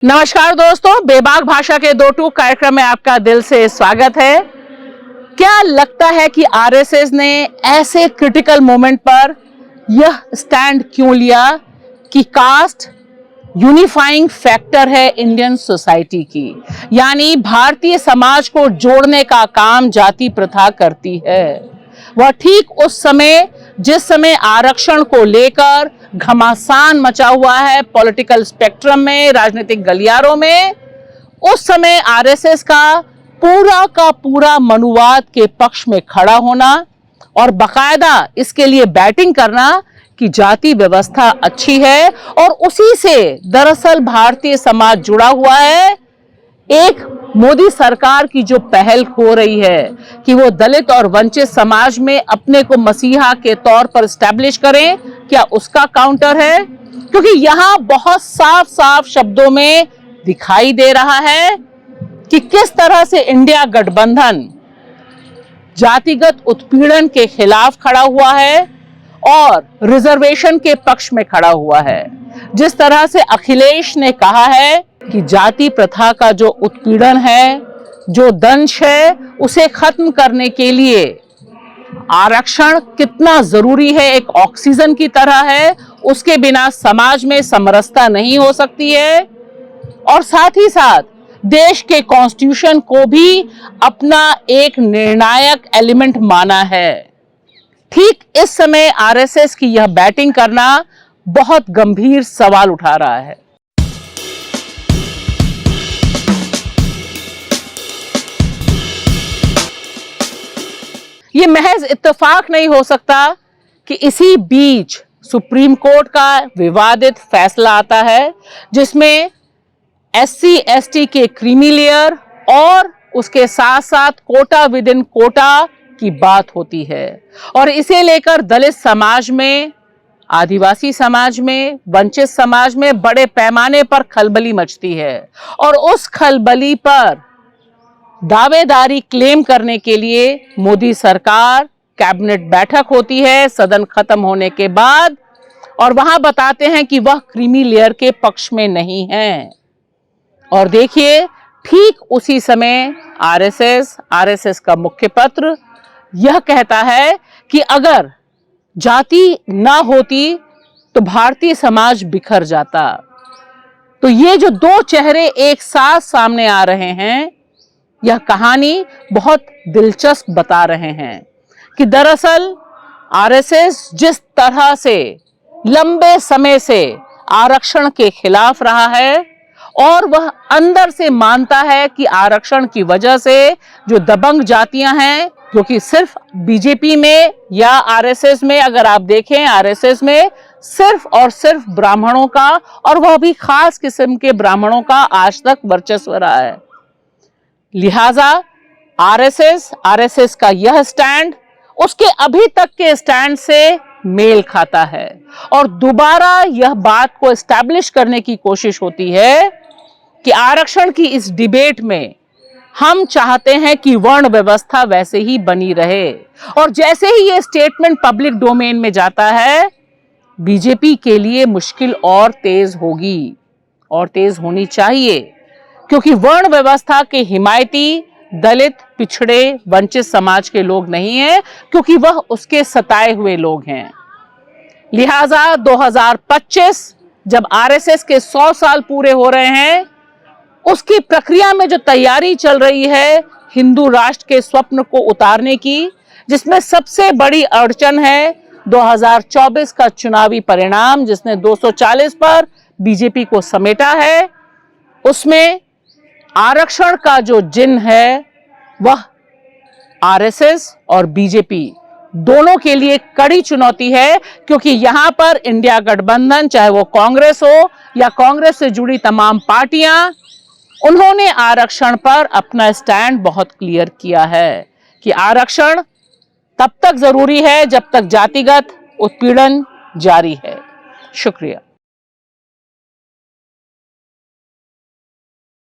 नमस्कार दोस्तों, बेबाक भाषा के दो टूक कार्यक्रम में आपका दिल से स्वागत है। क्या लगता है कि आरएसएस ने ऐसे क्रिटिकल मोमेंट पर यह स्टैंड क्यों लिया कि कास्ट यूनिफाइंग फैक्टर है इंडियन सोसाइटी की, यानी भारतीय समाज को जोड़ने का काम जाति प्रथा करती है। वह ठीक उस समय जिस समय आरक्षण को लेकर घमासान मचा हुआ है पॉलिटिकल स्पेक्ट्रम में, राजनीतिक गलियारों में, उस समय आरएसएस का पूरा मनुवाद के पक्ष में खड़ा होना और बाकायदा इसके लिए बैटिंग करना कि जाति व्यवस्था अच्छी है और उसी से दरअसल भारतीय समाज जुड़ा हुआ है। एक मोदी सरकार की जो पहल हो रही है कि वो दलित और वंचित समाज में अपने को मसीहा के तौर पर स्टैब्लिश करें, क्या उसका काउंटर है? क्योंकि यहां बहुत साफ साफ शब्दों में दिखाई दे रहा है कि किस तरह से इंडिया गठबंधन जातिगत उत्पीड़न के खिलाफ खड़ा हुआ है और रिजर्वेशन के पक्ष में खड़ा हुआ है। जिस तरह से अखिलेश ने कहा है कि जाति प्रथा का जो उत्पीड़न है, जो दंश है, उसे खत्म करने के लिए आरक्षण कितना जरूरी है, एक ऑक्सीजन की तरह है, उसके बिना समाज में समरसता नहीं हो सकती है। और साथ ही साथ देश के कॉन्स्टिट्यूशन को भी अपना एक निर्णायक एलिमेंट माना है। ठीक इस समय आरएसएस की यह बैटिंग करना बहुत गंभीर सवाल उठा रहा है। यह महज इत्तेफाक नहीं हो सकता कि इसी बीच सुप्रीम कोर्ट का विवादित फैसला आता है जिसमें एससी एसटी के क्रीमी लेयर और उसके साथ साथ कोटा विद इन कोटा की बात होती है और इसे लेकर दलित समाज में, आदिवासी समाज में, वंचित समाज में बड़े पैमाने पर खलबली मचती है। और उस खलबली पर दावेदारी क्लेम करने के लिए मोदी सरकार कैबिनेट बैठक होती है सदन खत्म होने के बाद, और वहां बताते हैं कि वह क्रीमी लेयर के पक्ष में नहीं है। और देखिए, ठीक उसी समय आरएसएस का मुख्य पत्र यह कहता है कि अगर जाति ना होती तो भारतीय समाज बिखर जाता। तो ये जो दो चेहरे एक साथ सामने आ रहे हैं, यह कहानी बहुत दिलचस्प बता रहे हैं कि दरअसल आरएसएस जिस तरह से लंबे समय से आरक्षण के खिलाफ रहा है और वह अंदर से मानता है कि आरक्षण की वजह से जो दबंग जातियां हैं, जो कि सिर्फ बीजेपी में या आरएसएस में, अगर आप देखें आरएसएस में सिर्फ और सिर्फ ब्राह्मणों का, और वह भी खास किस्म के ब्राह्मणों का आज तक वर्चस्व रहा है। लिहाजा आरएसएस का यह स्टैंड उसके अभी तक के स्टैंड से मेल खाता है और दोबारा यह बात को एस्टैब्लिश करने की कोशिश होती है कि आरक्षण की इस डिबेट में हम चाहते हैं कि वर्ण व्यवस्था वैसे ही बनी रहे। और जैसे ही ये स्टेटमेंट पब्लिक डोमेन में जाता है, बीजेपी के लिए मुश्किल और तेज होगी और तेज होनी चाहिए, क्योंकि वर्ण व्यवस्था के हिमायती दलित, पिछड़े, वंचित समाज के लोग नहीं हैं, क्योंकि वह उसके सताए हुए लोग हैं। लिहाजा 2025 जब आरएसएस के 100 साल पूरे हो रहे हैं, उसकी प्रक्रिया में जो तैयारी चल रही है हिंदू राष्ट्र के स्वप्न को उतारने की, जिसमें सबसे बड़ी अड़चन है 2024 का चुनावी परिणाम, जिसने 240 पर बीजेपी को समेटा है, उसमें आरक्षण का जो जिन है वह आरएसएस और बीजेपी दोनों के लिए कड़ी चुनौती है। क्योंकि यहां पर इंडिया गठबंधन, चाहे वो कांग्रेस हो या कांग्रेस से जुड़ी तमाम पार्टियां, उन्होंने आरक्षण पर अपना स्टैंड बहुत क्लियर किया है कि आरक्षण तब तक जरूरी है जब तक जातिगत उत्पीड़न जारी है। शुक्रिया।